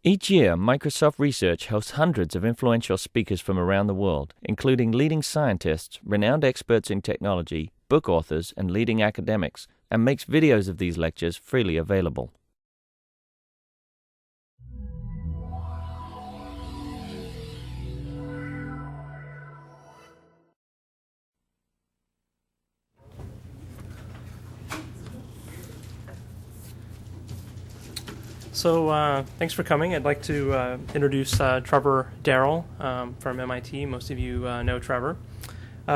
Each year, Microsoft Research hosts hundreds of influential speakers from around the world, including leading scientists, renowned experts in technology, book authors, and leading academics, and makes videos of these lectures freely available. So thanks for coming. I'd like to introduce Trevor Darrell from MIT. Most of you know Trevor.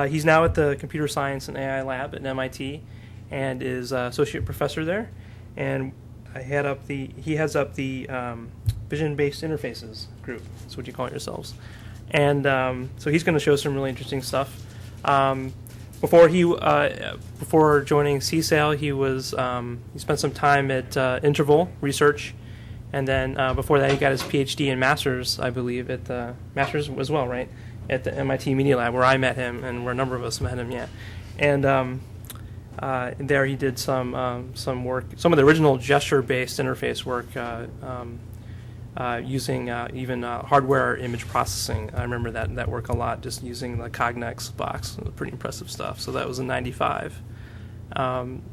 He's now at the Computer Science and AI Lab at MIT and is associate professor there. And he heads up the vision-based interfaces group. That's what you call it yourselves. And so he's going to show some really interesting stuff. Before joining CSAIL, he spent some time at Interval Research. And then before that, he got his PhD and master's, I believe, at the master's as well, right? At the MIT Media Lab, where I met him, and where a number of us met him, yeah. And there he did some work, some of the original gesture-based interface work, using even hardware image processing. I remember that work a lot, just using the Cognex box. It was pretty impressive stuff. So that was in '95.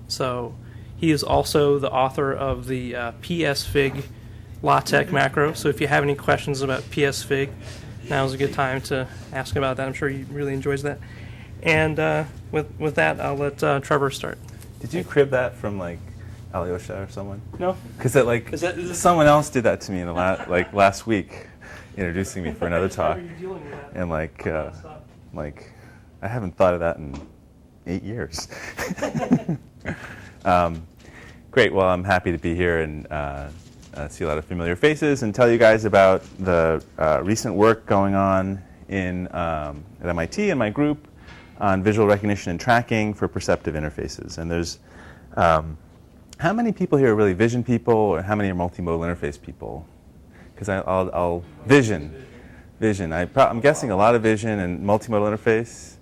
So he is also the author of the PSFig LaTeX macro. So if you have any questions about PSFig, now's a good time to ask about that. I'm sure he really enjoys that. And with that, I'll let Trevor start. Did you crib that from like Alyosha or someone? No. Because someone else did that to me in the last week, introducing me for another talk. And I haven't thought of that in 8 years. Great. Well, I'm happy to be here and see a lot of familiar faces and tell you guys about the recent work going on at MIT and my group on visual recognition and tracking for perceptive interfaces. And there's how many people here are really vision people, or how many are multimodal interface people? Because I'll vision. I'm guessing a lot of vision and multimodal interface.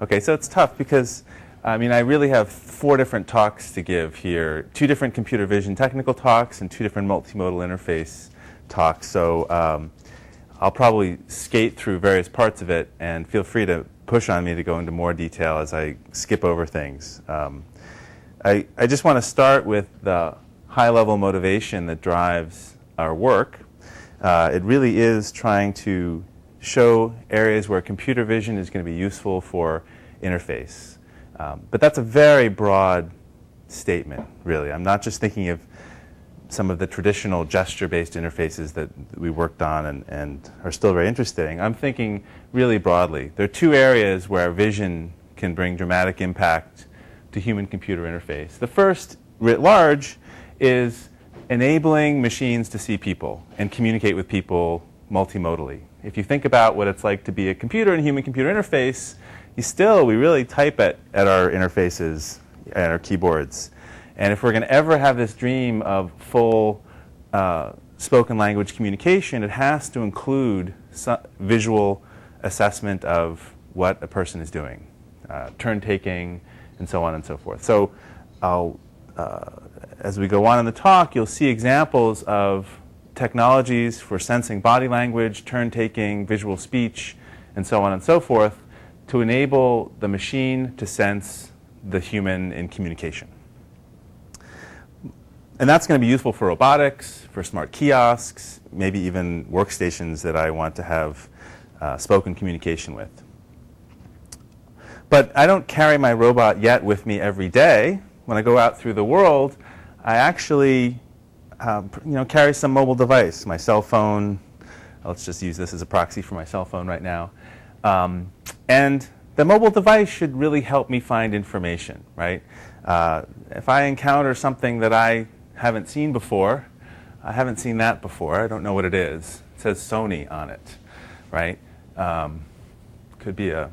Okay, so it's tough because I really have 4 different talks to give here, 2 different computer vision technical talks and 2 different multimodal interface talks. So I'll probably skate through various parts of it, and feel free to push on me to go into more detail as I skip over things. I just want to start with the high-level motivation that drives our work. It really is trying to show areas where computer vision is going to be useful for interface. But that's a very broad statement, really. I'm not just thinking of some of the traditional gesture-based interfaces that we worked on and are still very interesting. I'm thinking really broadly. There are 2 areas where vision can bring dramatic impact to human-computer interface. The first, writ large, is enabling machines to see people and communicate with people multimodally. If you think about what it's like to be a computer and human-computer interface, we really type at our interfaces and our keyboards. And if we're going to ever have this dream of full spoken language communication, it has to include visual assessment of what a person is doing, turn taking, and so on and so forth. So as we go on in the talk, you'll see examples of technologies for sensing body language, turn taking, visual speech, and so on and so forth, to enable the machine to sense the human in communication. And that's going to be useful for robotics, for smart kiosks, maybe even workstations that I want to have spoken communication with. But I don't carry my robot yet with me every day. When I go out through the world, I actually carry some mobile device, my cell phone. Let's just use this as a proxy for my cell phone right now. And the mobile device should really help me find information, right? If I encounter something that I haven't seen before, I haven't seen that before, I don't know what it is. It says Sony on it, right? Could be a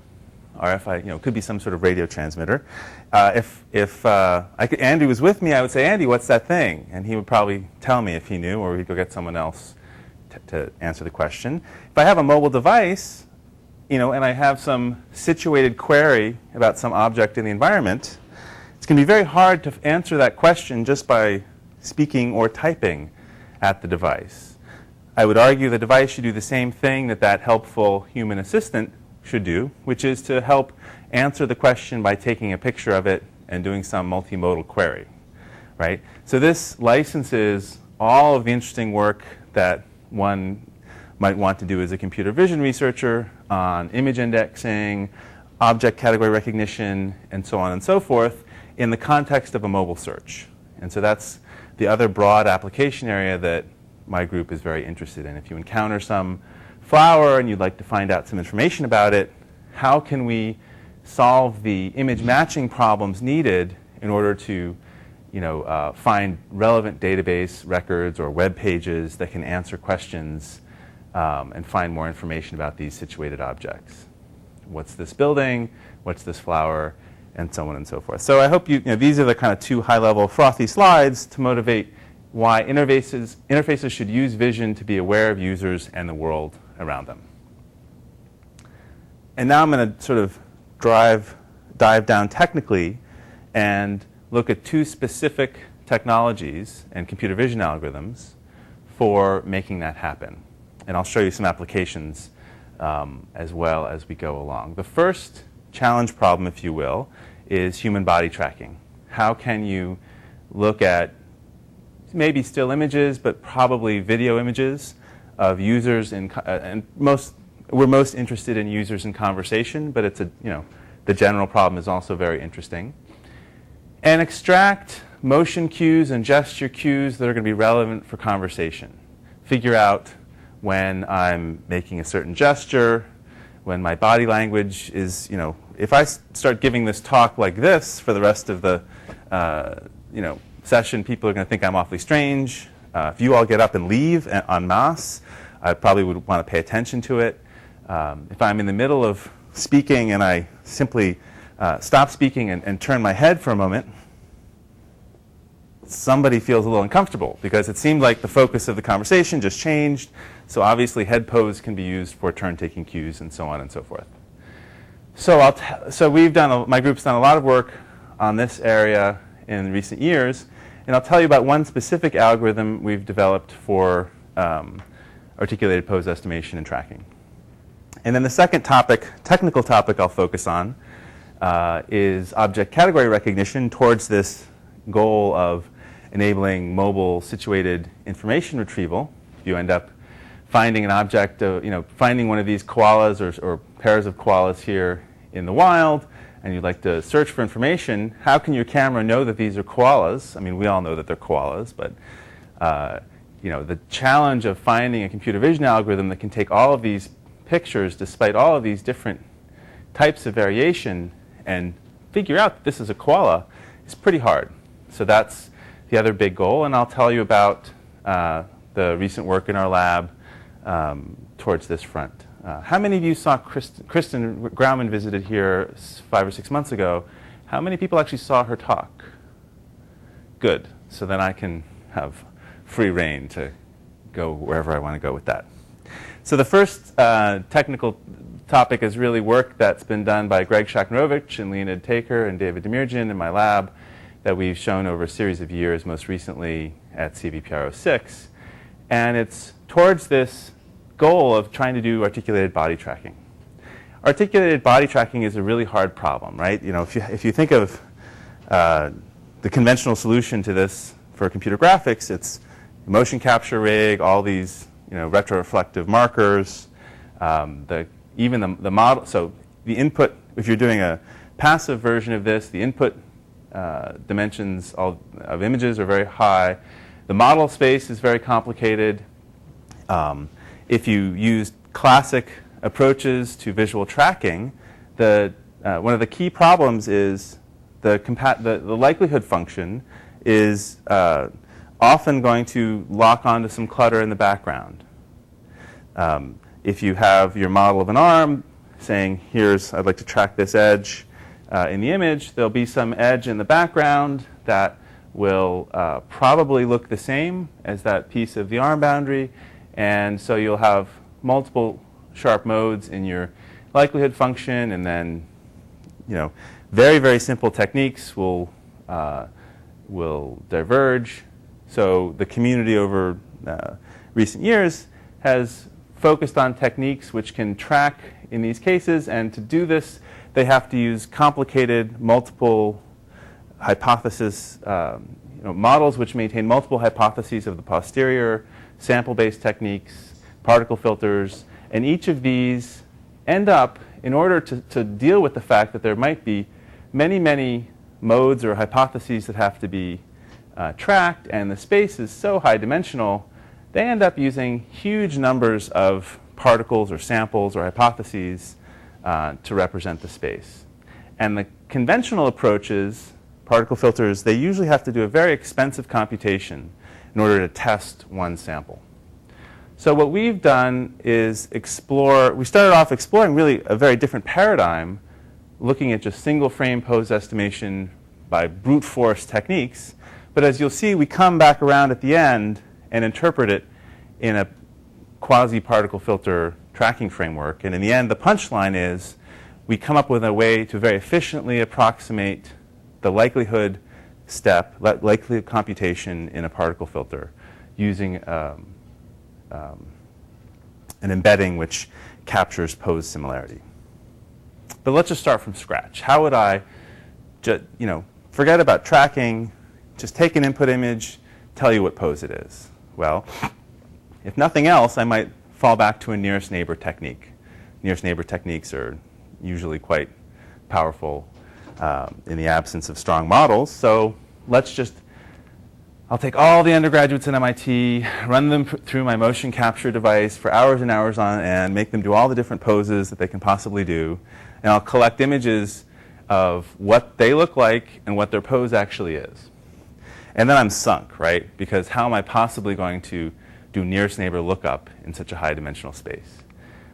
RFI, could be some sort of radio transmitter. If Andy was with me, I would say, Andy, what's that thing? And he would probably tell me if he knew, or he'd go get someone else to answer the question. If I have a mobile device, and I have some situated query about some object in the environment, it's going to be very hard to answer that question just by speaking or typing at the device. I would argue the device should do the same thing that that helpful human assistant should do, which is to help answer the question by taking a picture of it and doing some multimodal query, right? So this licenses all of the interesting work that one might want to do as a computer vision researcher on image indexing, object category recognition, and so on and so forth in the context of a mobile search. And so that's the other broad application area that my group is very interested in. If you encounter some flower and you'd like to find out some information about it, how can we solve the image matching problems needed in order to find relevant database records or web pages that can answer questions and find more information about these situated objects. What's this building? What's this flower? And so on and so forth. So I hope these are the kind of two high-level frothy slides to motivate why interfaces should use vision to be aware of users and the world around them. And now I'm going to sort of dive down technically and look at two specific technologies and computer vision algorithms for making that happen. And I'll show you some applications as well as we go along. The first challenge problem, if you will, is human body tracking. How can you look at maybe still images, but probably video images of users and we're most interested in users in conversation, but it's the general problem is also very interesting. And extract motion cues and gesture cues that are going to be relevant for conversation. Figure out when I'm making a certain gesture, when my body language is, if I start giving this talk like this for the rest of the, session, people are going to think I'm awfully strange. If you all get up and leave en masse, I probably would want to pay attention to it. If I'm in the middle of speaking and I simply stop speaking and turn my head for a moment, somebody feels a little uncomfortable because it seemed like the focus of the conversation just changed. So obviously head pose can be used for turn-taking cues and so on and so forth. So my group's done a lot of work on this area in recent years, and I'll tell you about one specific algorithm we've developed for articulated pose estimation and tracking. And then the second technical topic I'll focus on is object category recognition towards this goal of enabling mobile situated information retrieval. If you end up finding an object, finding one of these koalas or pairs of koalas here in the wild, and you'd like to search for information, how can your camera know that these are koalas? I mean, we all know that they're koalas, but the challenge of finding a computer vision algorithm that can take all of these pictures despite all of these different types of variation and figure out that this is a koala is pretty hard. So that's the other big goal, and I'll tell you about the recent work in our lab towards this front. How many of you saw Kristen Grauman visited here 5 or 6 months ago? How many people actually saw her talk? Good. So then I can have free reign to go wherever I want to go with that. So the first technical topic is really work that's been done by Greg Shaknovich and Leonid Taker and David Demirjian in my lab that we've shown over a series of years, most recently at CVPR 06. And it's towards this goal of trying to do articulated body tracking. Articulated body tracking is a really hard problem, right? If you think of the conventional solution to this for computer graphics, it's motion capture rig, all these retroreflective markers, even the model. So the input, if you're doing a passive version of this, the input dimensions of images are very high. The model space is very complicated. If you use classic approaches to visual tracking, one of the key problems is the likelihood function is often going to lock onto some clutter in the background. If you have your model of an arm saying, I'd like to track this edge in the image, there'll be some edge in the background that will probably look the same as that piece of the arm boundary. And so you'll have multiple sharp modes in your likelihood function, and then very, very simple techniques will diverge. So the community over recent years has focused on techniques which can track in these cases, and to do this, they have to use complicated multiple hypothesis models which maintain multiple hypotheses of the posterior, sample-based techniques, particle filters, and each of these end up, in order to deal with the fact that there might be many, many modes or hypotheses that have to be tracked, and the space is so high dimensional, they end up using huge numbers of particles or samples or hypotheses to represent the space. And the conventional approaches, particle filters, they usually have to do a very expensive computation in order to test one sample. So what we've done is we started off exploring really a very different paradigm, looking at just single frame pose estimation by brute force techniques. But as you'll see, we come back around at the end and interpret it in a quasi-particle filter tracking framework. And in the end, the punchline is we come up with a way to very efficiently approximate the likelihood step, likelihood computation in a particle filter using an embedding which captures pose similarity. But let's just start from scratch. How would I forget about tracking, just take an input image, tell you what pose it is? Well, if nothing else, I might fall back to a nearest neighbor technique. Nearest neighbor techniques are usually quite powerful in the absence of strong models. So I'll take all the undergraduates at MIT, run them through my motion capture device for hours and hours on end, make them do all the different poses that they can possibly do, and I'll collect images of what they look like and what their pose actually is. And then I'm sunk, right? Because how am I possibly going to do nearest neighbor lookup in such a high dimensional space?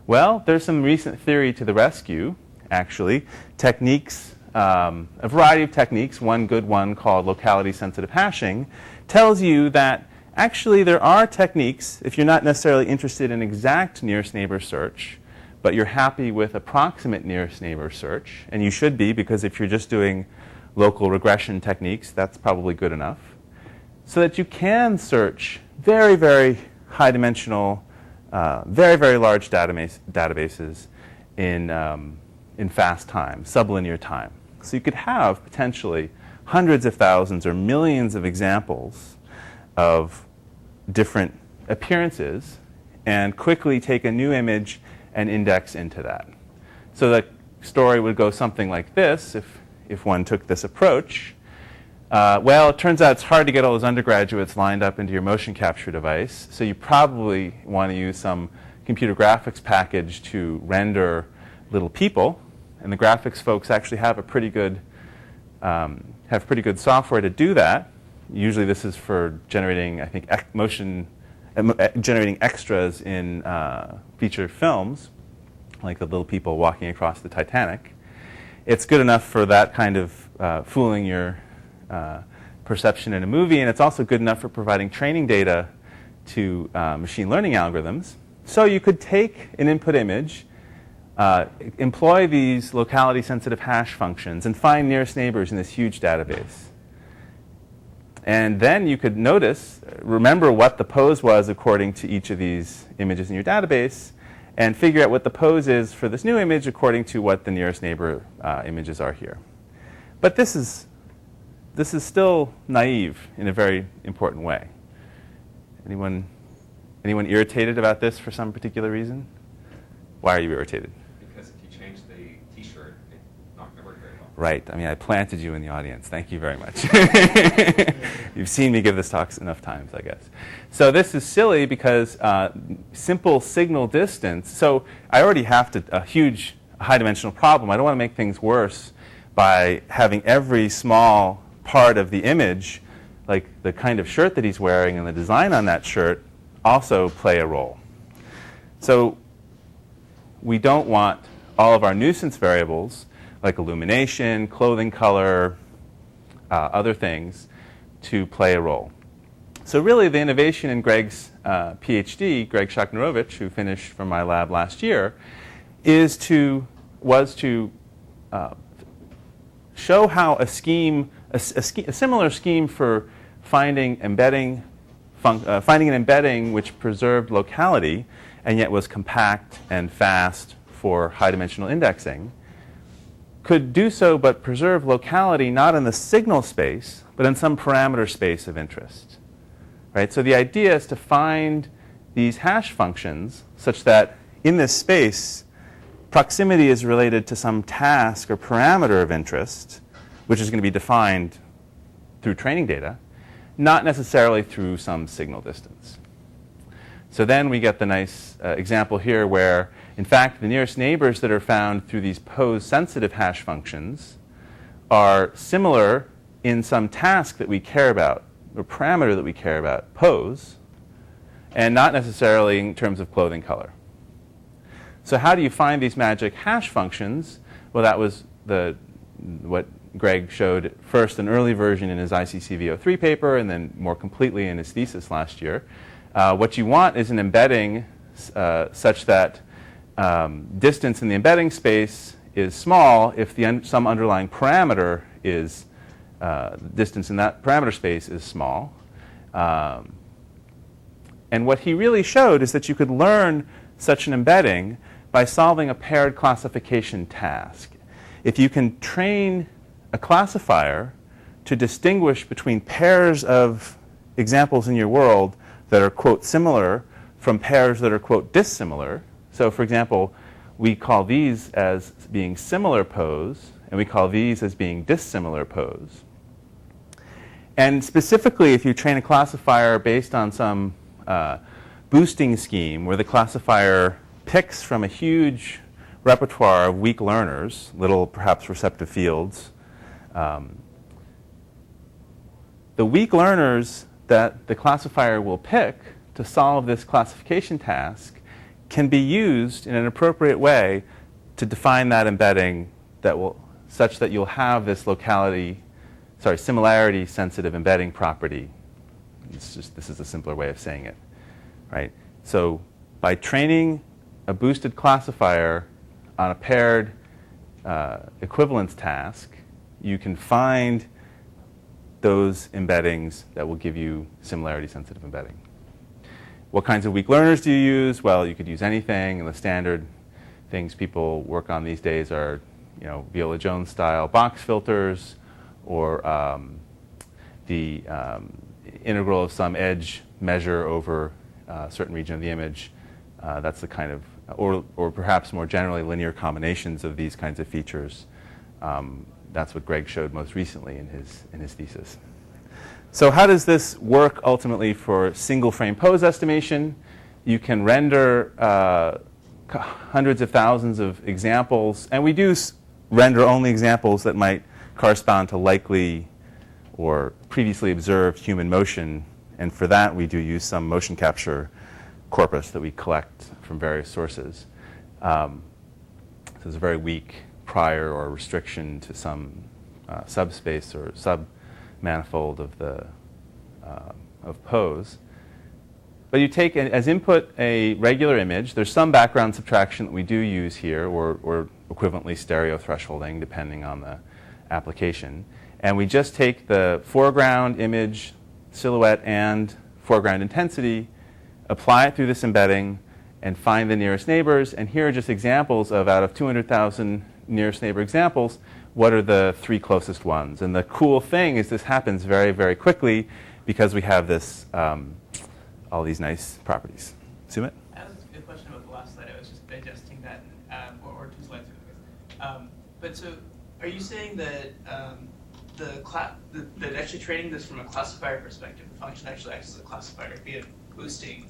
Well, there's some recent theory to the rescue, actually. Techniques, a variety of techniques, one good one called locality-sensitive hashing, tells you that actually there are techniques, if you're not necessarily interested in exact nearest neighbor search, but you're happy with approximate nearest neighbor search, and you should be, because if you're just doing local regression techniques, that's probably good enough, so that you can search very, very high-dimensional, very, very large databases in fast time, sublinear time. So you could have potentially hundreds of thousands or millions of examples of different appearances and quickly take a new image and index into that. So the story would go something like this if one took this approach. Well, it turns out it's hard to get all those undergraduates lined up into your motion capture device, so you probably want to use some computer graphics package to render little people, and the graphics folks actually have a pretty good software to do that. Usually this is for generating, I think, generating extras in feature films, like the little people walking across the Titanic. It's good enough for that kind of fooling your perception in a movie, and it's also good enough for providing training data to machine learning algorithms. So you could take an input image, employ these locality-sensitive hash functions, and find nearest neighbors in this huge database. And then you could remember what the pose was according to each of these images in your database, and figure out what the pose is for this new image according to what the nearest neighbor images are here. But this is still naive in a very important way. Anyone irritated about this for some particular reason? Why are you irritated? Because if you change the T-shirt, it's not going to work very well. Right. I mean, I planted you in the audience. Thank you very much. You've seen me give this talk enough times, I guess. So this is silly because simple signal distance. So I already have a huge high-dimensional problem. I don't want to make things worse by having every small part of the image, like the kind of shirt that he's wearing and the design on that shirt, also play a role. So we don't want all of our nuisance variables, like illumination, clothing color, other things, to play a role. So really the innovation in Greg's PhD, Greg Shaknarovich, who finished from my lab last year, was to show how a similar scheme for finding embedding finding an embedding which preserved locality and yet was compact and fast for high-dimensional indexing, could do so but preserve locality not in the signal space, but in some parameter space of interest. Right? So the idea is to find these hash functions such that in this space, proximity is related to some task or parameter of interest, which is going to be defined through training data, not necessarily through some signal distance. So then we get the nice example here where, in fact, the nearest neighbors that are found through these pose-sensitive hash functions are similar in some task that we care about, or parameter that we care about, pose, and not necessarily in terms of clothing color. So how do you find these magic hash functions? Well, that was what Greg showed first, an early version in his ICCV03 paper, and then more completely in his thesis last year. What you want is an embedding such that distance in the embedding space is small if some underlying parameter is distance in that parameter space is small. And what he really showed is that you could learn such an embedding by solving a paired classification task. If you can train a classifier to distinguish between pairs of examples in your world that are, quote, similar from pairs that are, quote, dissimilar. So, for example, we call these as being similar pose, and we call these as being dissimilar pose. And specifically, if you train a classifier based on some boosting scheme where the classifier picks from a huge repertoire of weak learners, little perhaps receptive fields, the weak learners that the classifier will pick to solve this classification task can be used in an appropriate way to define that embedding that will, such that you'll have this similarity sensitive embedding property. This is a simpler way of saying it, right? So by training a boosted classifier on a paired equivalence task, you can find those embeddings that will give you similarity-sensitive embedding. What kinds of weak learners do you use? Well, you could use anything, and the standard things people work on these days are, Viola-Jones-style box filters, or the integral of some edge measure over a certain region of the image. That's the kind of, or perhaps more generally, linear combinations of these kinds of features. That's what Greg showed most recently in his thesis. So how does this work ultimately for single frame pose estimation? You can render hundreds of thousands of examples, and we do render only examples that might correspond to likely or previously observed human motion, and for that we do use some motion capture corpus that we collect from various sources. So there's a very weak prior or restriction to some subspace or submanifold of the of pose. But you take as input a regular image. There's some background subtraction that we do use here, or equivalently stereo thresholding, depending on the application. And we just take the foreground image, silhouette, and foreground intensity, apply it through this embedding, and find the nearest neighbors. And here are just examples of, out of 200,000 nearest neighbor examples, what are the 3 closest ones. And the cool thing is this happens very, very quickly because we have this, all these nice properties. Sumit? That was a good question about the last slide. I was just digesting that, or 2 slides ago. But so, are you saying that that actually training this from a classifier perspective, the function actually acts as a classifier via boosting,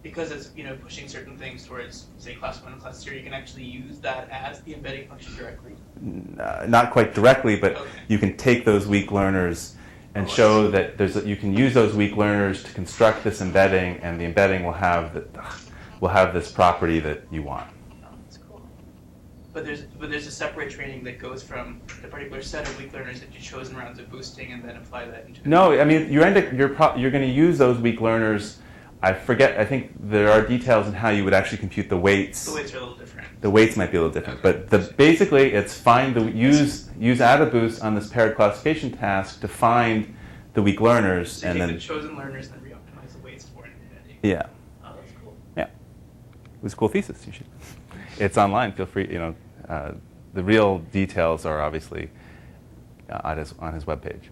because it's pushing certain things towards, say, class 1 and class 0, you can actually use that as the embedding function directly? Not quite directly, but okay. You can take those weak learners and show that you can use those weak learners to construct this embedding, and the embedding will have this property that you want. Oh, that's cool. But there's a separate training that goes from the particular set of weak learners that you chose in rounds of boosting, and then apply that into. No, I mean you're going to use those weak learners. I think there are details in how you would actually compute the weights. The weights are a little different. The weights might be a little different, Okay. but basically it's use add a boost on this paired classification task to find the weak learners, So you and take then the chosen learners and then re-optimize Yeah. Oh, that's cool. Yeah. It was a cool thesis. You should. It's online. Feel free. The real details are obviously on his webpage.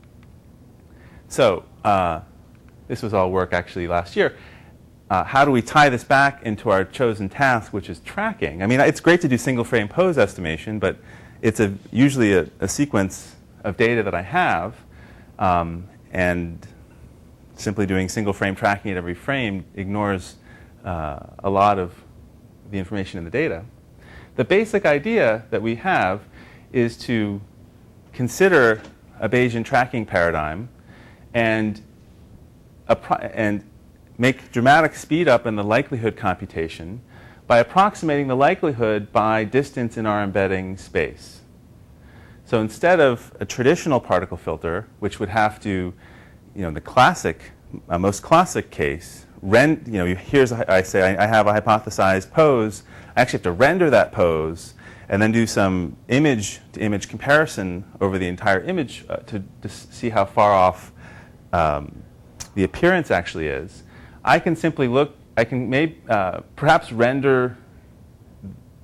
So this was all work actually last year. How do we tie this back into our chosen task, which is tracking? I mean, it's great to do single frame pose estimation, but it's usually a sequence of data that I have, and simply doing single frame tracking at every frame ignores a lot of the information in the data. The basic idea that we have is to consider a Bayesian tracking paradigm and make dramatic speed up in the likelihood computation by approximating the likelihood by distance in our embedding space. So instead of a traditional particle filter, which would have to, the classic, most classic case, I say I have a hypothesized pose. I actually have to render that pose and then do some image-to-image comparison over the entire image to see how far off the appearance actually is. I can simply look. I can perhaps render.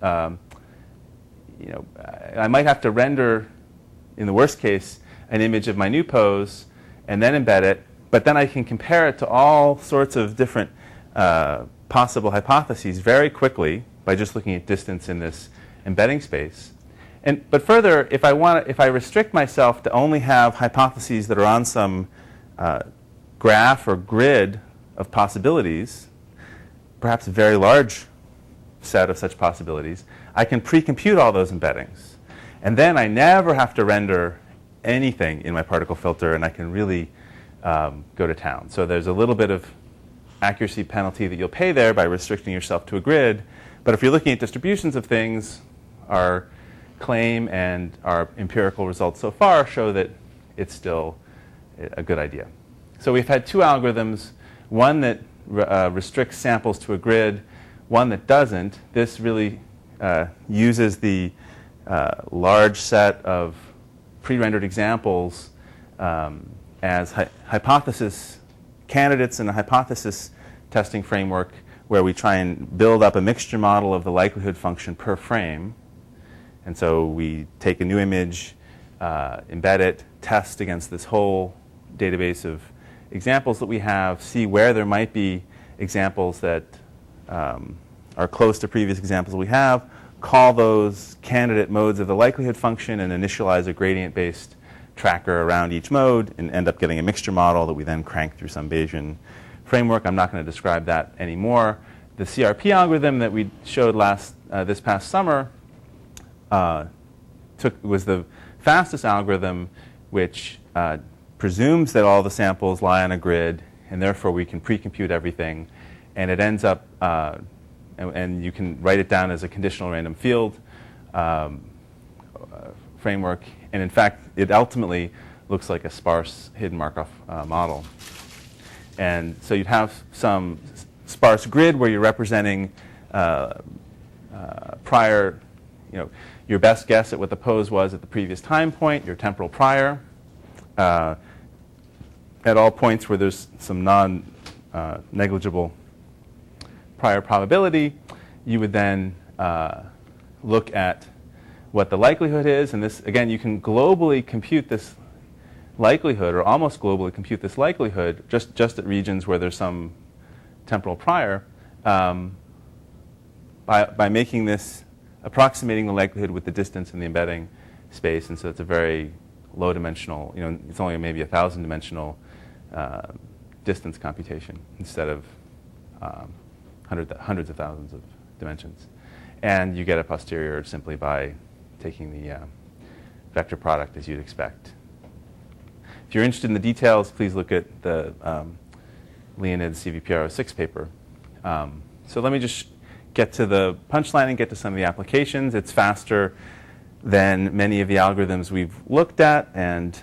I might have to render, in the worst case, an image of my new pose and then embed it. But then I can compare it to all sorts of different possible hypotheses very quickly by just looking at distance in this embedding space. But further, if I restrict myself to only have hypotheses that are on some graph or grid of possibilities, perhaps a very large set of such possibilities, I can pre-compute all those embeddings. And then I never have to render anything in my particle filter, and I can really go to town. So there's a little bit of accuracy penalty that you'll pay there by restricting yourself to a grid. But if you're looking at distributions of things, our claim and our empirical results so far show that it's still a good idea. So we've had two algorithms, one that restricts samples to a grid, one that doesn't. This really uses the large set of pre-rendered examples as hypothesis candidates in a hypothesis testing framework where we try and build up a mixture model of the likelihood function per frame. And so we take a new image, embed it, test against this whole database of examples that we have, see where there might be examples that are close to previous examples we have, call those candidate modes of the likelihood function, and initialize a gradient-based tracker around each mode, and end up getting a mixture model that we then crank through some Bayesian framework. I'm not going to describe that anymore. The CRP algorithm that we showed this past summer was the fastest algorithm, which presumes that all the samples lie on a grid, and therefore we can pre-compute everything. And it ends up, and you can write it down as a conditional random field framework. And in fact, it ultimately looks like a sparse hidden Markov model. And so you'd have some sparse grid where you're representing prior, your best guess at what the pose was at the previous time point, your temporal prior. At all points where there's some non-negligible prior probability, you would then look at what the likelihood is. And this, again, you can globally compute this likelihood, or almost globally compute this likelihood, just at regions where there's some temporal prior, by making this, approximating the likelihood with the distance in the embedding space. And so it's a very low dimensional, it's only maybe 1,000-dimensional distance computation instead of hundreds of thousands of dimensions. And you get a posterior simply by taking the vector product as you'd expect. If you're interested in the details, please look at the Leonid CVPR06 paper. So let me just get to the punchline and get to some of the applications. It's faster than many of the algorithms we've looked at, and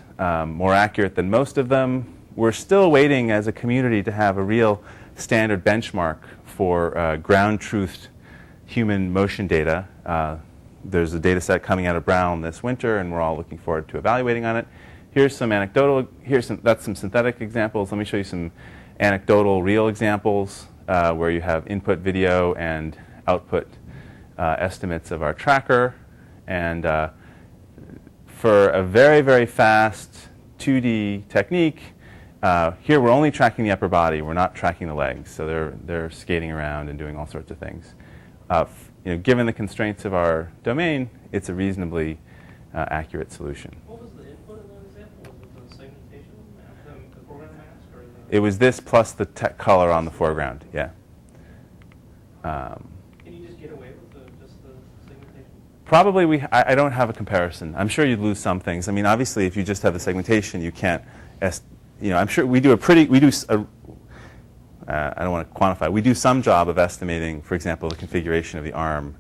more accurate than most of them. We're still waiting as a community to have a real standard benchmark for ground-truthed human motion data. There's a data set coming out of Brown this winter, and we're all looking forward to evaluating on it. Here's some anecdotal, that's some synthetic examples. Let me show you some anecdotal real examples. where you have input video and output estimates of our tracker. And for a very, very fast 2D technique, here we're only tracking the upper body. We're not tracking the legs. So they're skating around and doing all sorts of things. Given the constraints of our domain, it's a reasonably accurate solution. What was the input in that example? Was it the segmentation map, the program mask, or It was this plus the color on the foreground, yeah. Can you just get away with just the segmentation? Probably I don't have a comparison. I'm sure you'd lose some things. I mean, obviously, if you just have the segmentation, you can't, I'm sure I don't want to quantify. We do some job of estimating, for example, the configuration of the arm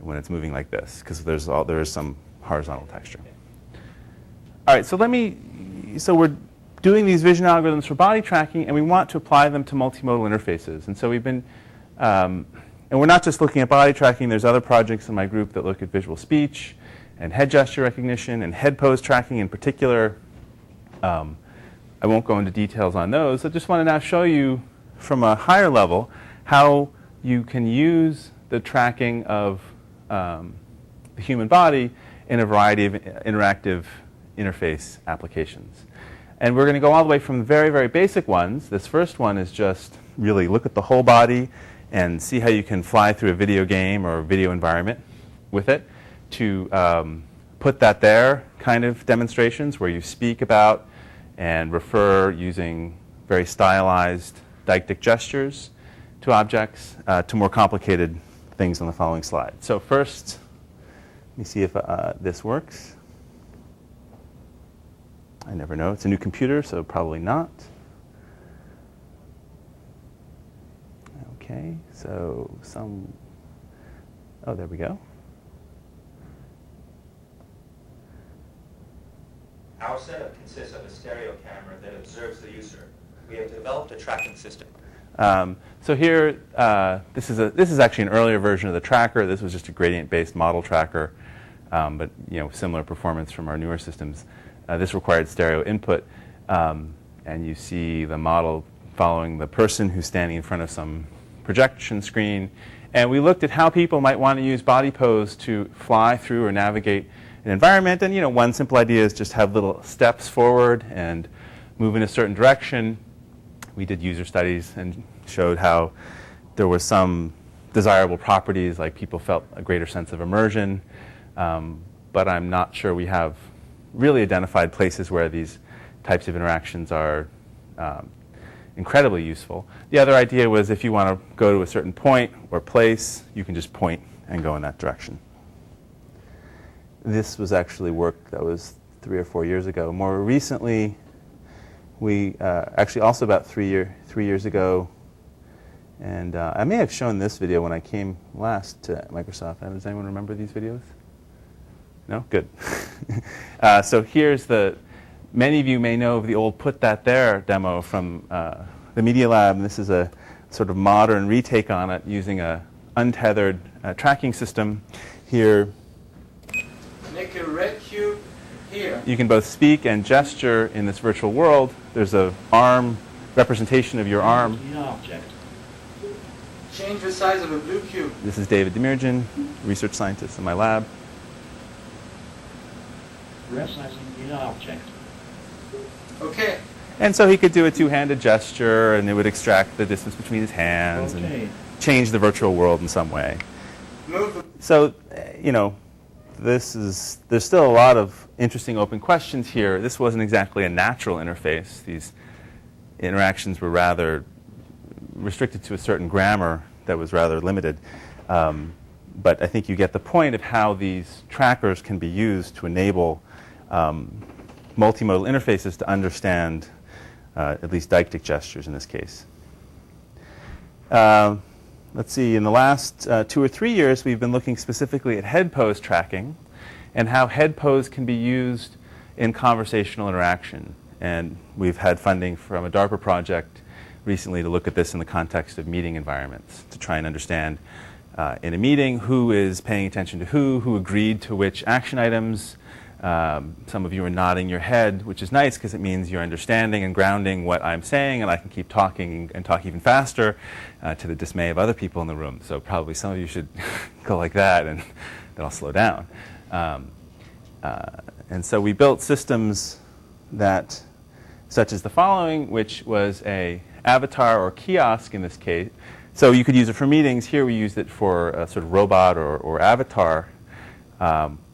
when it's moving like this, because there is some horizontal texture. All right, so we're doing these vision algorithms for body tracking, and we want to apply them to multimodal interfaces. And so we've been, and we're not just looking at body tracking. There's other projects in my group that look at visual speech and head gesture recognition and head pose tracking in particular. I won't go into details on those. I just want to now show you from a higher level how you can use the tracking of the human body in a variety of interactive interface applications. And we're going to go all the way from the very, very basic ones. This first one is just really look at the whole body and see how you can fly through a video game or a video environment with it, to put that there kind of demonstrations where you speak about and refer using very stylized deictic gestures to objects, to more complicated things on the following slide. So first, let me see if this works. I never know. It's a new computer, so probably not. Okay, so there we go. Our setup consists of a stereo camera that observes the user. We have developed a tracking system. So here, this is actually an earlier version of the tracker. This was just a gradient-based model tracker, but similar performance from our newer systems. This required stereo input, and you see the model following the person who's standing in front of some projection screen. And we looked at how people might want to use body pose to fly through or navigate an environment. And one simple idea is just have little steps forward and move in a certain direction. We did user studies and showed how there were some desirable properties, like people felt a greater sense of immersion. But I'm not sure we have really identified places where these types of interactions are incredibly useful. The other idea was if you want to go to a certain point or place, you can just point and go in that direction. This was actually work that was 3 or 4 years ago. More recently, we actually also about 3 years ago, and I may have shown this video when I came last to Microsoft. Does anyone remember these videos? No? Good. So here's many of you may know of the old Put That There demo from the Media Lab. And this is a sort of modern retake on it using a untethered tracking system. Here, make a red cube here. You can both speak and gesture in this virtual world. There's an arm representation of your arm. Object. Change the size of a blue cube. This is David Demirjian, research scientist in my lab. Resizing the object. Okay. And so he could do a two-handed gesture, and it would extract the distance between his hands and change the virtual world in some way. So, there's still a lot of interesting open questions here. This wasn't exactly a natural interface. These interactions were rather restricted to a certain grammar that was rather limited. But I think you get the point of how these trackers can be used to enable multimodal interfaces to understand at least deictic gestures in this case. Let's see, in the last 2 or 3 years, we've been looking specifically at head pose tracking and how head pose can be used in conversational interaction. And we've had funding from a DARPA project recently to look at this in the context of meeting environments, to try and understand in a meeting who is paying attention to who agreed to which action items, Some of you are nodding your head, which is nice because it means you're understanding and grounding what I'm saying, and I can keep talking and talk even faster to the dismay of other people in the room. So probably some of you should go like that, and then I'll slow down. And so we built systems that, such as the following, which was a avatar or kiosk in this case. So you could use it for meetings. Here we used it for a sort of robot or avatar,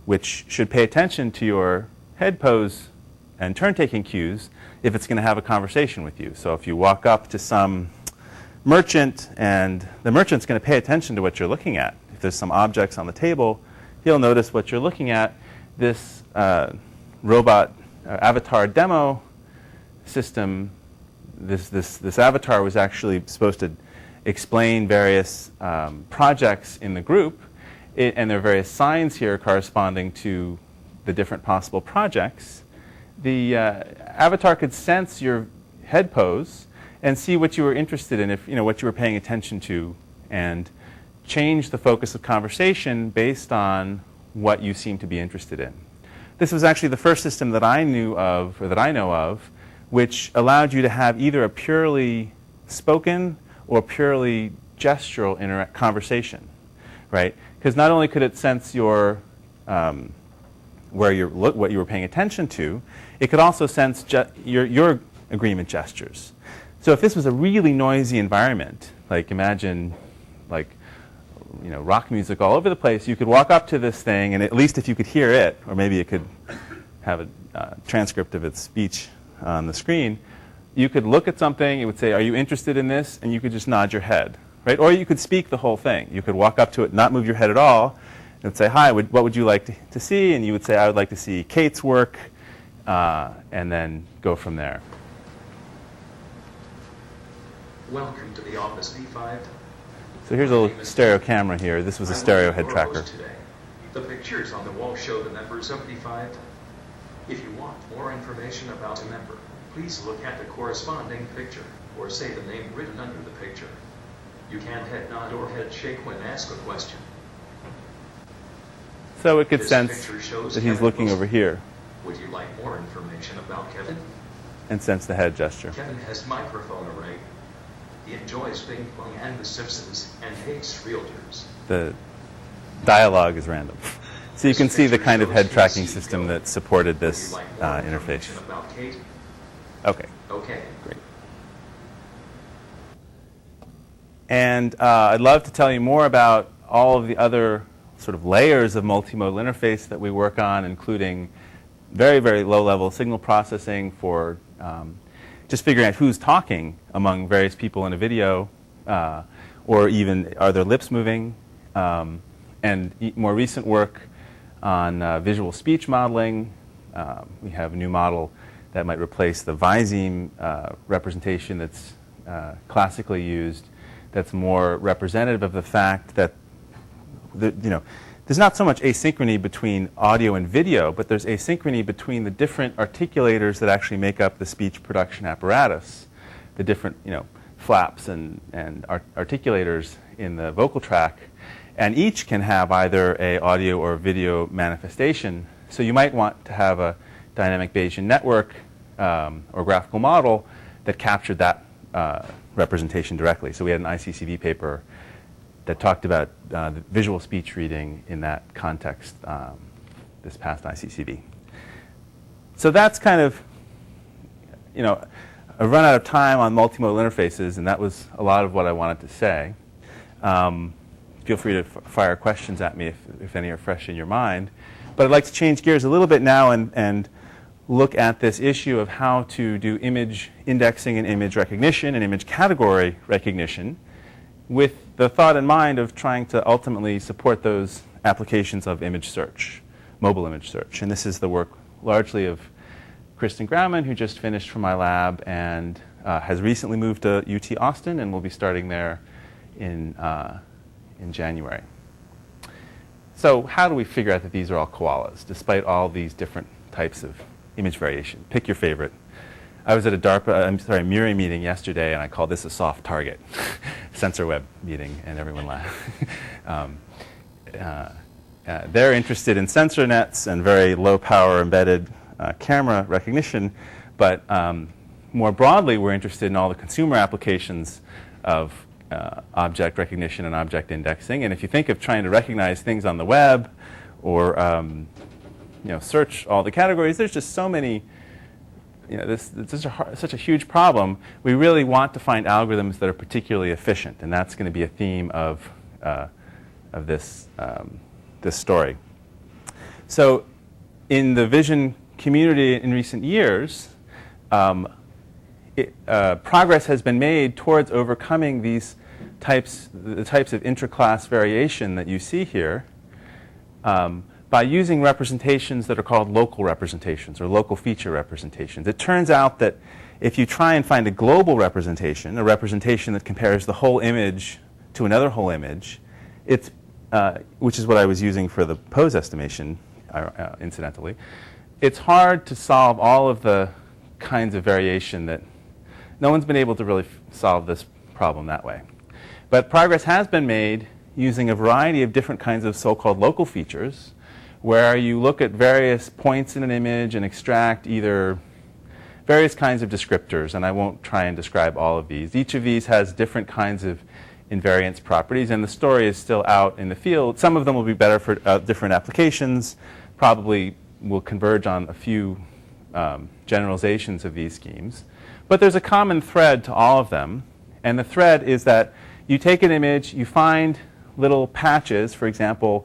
which should pay attention to your head pose and turn-taking cues if it's going to have a conversation with you. So if you walk up to some merchant and the merchant's going to pay attention to what you're looking at. If there's some objects on the table, he'll notice what you're looking at. This robot avatar demo system, this avatar was actually supposed to explain various projects in the group. And there are various signs here corresponding to the different possible projects. The avatar could sense your head pose and see what you were interested in, if what you were paying attention to, and change the focus of conversation based on what you seem to be interested in. This was actually the first system that I knew of, or that I know of, which allowed you to have either a purely spoken or purely gestural conversation, right? Because not only could it sense your what you were paying attention to, it could also sense your agreement gestures. So if this was a really noisy environment, like imagine rock music all over the place, you could walk up to this thing, and at least if you could hear it, or maybe it could have a transcript of its speech on the screen, you could look at something, it would say, "Are you interested in this?" and you could just nod your head. Right? Or you could speak the whole thing. You could walk up to it, not move your head at all, and say, "Hi, what would you like to see?" And you would say, "I would like to see Kate's work," and then go from there. Welcome to the Office V5. So here's a little stereo camera here. This was a stereo head tracker. The pictures on the wall show the members of V5. If you want more information about a member, please look at the corresponding picture, or say the name written under the picture. You can head nod or head shake when asked a question. So it could This sense picture shows that he's Kevin looking Wilson. over here Would you like more information about Kevin? and sense the head gesture. Kevin has microphone array. He enjoys ping pong and The Simpsons and hates realtors. The dialogue is random. So you can see the kind of head tracking system that supported Would this you like more interface. information about Kate? Okay. Okay. Great. And I'd love to tell you more about all of the other sort of layers of multimodal interface that we work on, including very, very low-level signal processing for just figuring out who's talking among various people in a video, or even are their lips moving, and more recent work on visual speech modeling. We have a new model that might replace the Viseme representation that's classically used, that's more representative of the fact that there's not so much asynchrony between audio and video, but there's asynchrony between the different articulators that actually make up the speech production apparatus, the different flaps and articulators in the vocal track, and each can have either a audio or video manifestation. So you might want to have a dynamic Bayesian network or graphical model that captured that representation directly. So we had an ICCV paper that talked about the visual speech reading in that context this past ICCV. So that's kind of, I've run out of time on multimodal interfaces, and that was a lot of what I wanted to say. Feel free to fire questions at me if any are fresh in your mind. But I'd like to change gears a little bit now and look at this issue of how to do image indexing and image recognition and image category recognition, with the thought in mind of trying to ultimately support those applications of image search, mobile image search. And this is the work largely of Kristen Grauman, who just finished from my lab and has recently moved to UT Austin and will be starting there in January. So how do we figure out that these are all koalas, despite all these different types of image variation? Pick your favorite. I was at a MURI meeting yesterday, and I called this a soft target sensor web meeting, and everyone laughed. they're interested in sensor nets and very low power embedded camera recognition, but more broadly, we're interested in all the consumer applications of object recognition and object indexing. And if you think of trying to recognize things on the web or search all the categories, there's just so many. This is such a huge problem. We really want to find algorithms that are particularly efficient, and that's going to be a theme of this story. So, in the vision community in recent years, progress has been made towards overcoming the types of intra-class variation that you see here by using representations that are called local representations or local feature representations. It turns out that if you try and find a global representation, a representation that compares the whole image to another whole image, which is what I was using for the pose estimation, incidentally, it's hard to solve all of the kinds of variation that no one's been able to really solve this problem that way. But progress has been made using a variety of different kinds of so-called local features, where you look at various points in an image and extract either various kinds of descriptors, and I won't try and describe all of these. Each of these has different kinds of invariance properties, and the story is still out in the field. Some of them will be better for different applications, probably will converge on a few generalizations of these schemes. But there's a common thread to all of them, and the thread is that you take an image, you find little patches, for example,